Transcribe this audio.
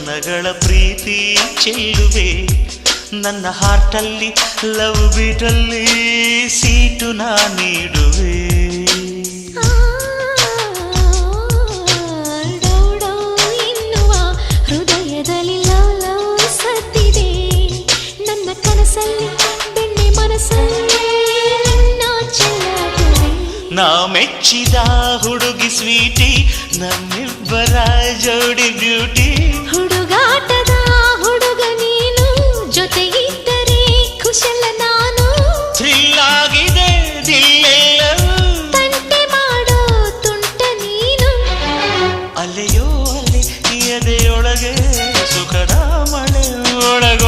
ವದನಗಳ ಪ್ರೀತಿ ಚೆಲ್ಲುವೆ ನನ್ನ ಹಾರ್ಟಲ್ಲಿ love ಬೀಟಲ್ಲಿ seat ನಾ ನೀಡುವೆ ಎನ್ನುವ ಹೃದಯದಲ್ಲಿ ಲವ್ ಲವ್ ಸತ್ತಿದೆ ನನ್ನ ಕನಸಲ್ಲಿ ಬೆಣ್ಣೆ ಮನಸ್ಸಲ್ಲಿ ನಾ ಚೆಲ್ಲುವೆ ನಾ ಮೆಚ್ಚಿದ ಹುಡುಗಿ ಸ್ವೀಟಿ ನಮ್ಮಿಬ್ಬರ ಜೋಡಿ ಬ್ಯೂಟಿ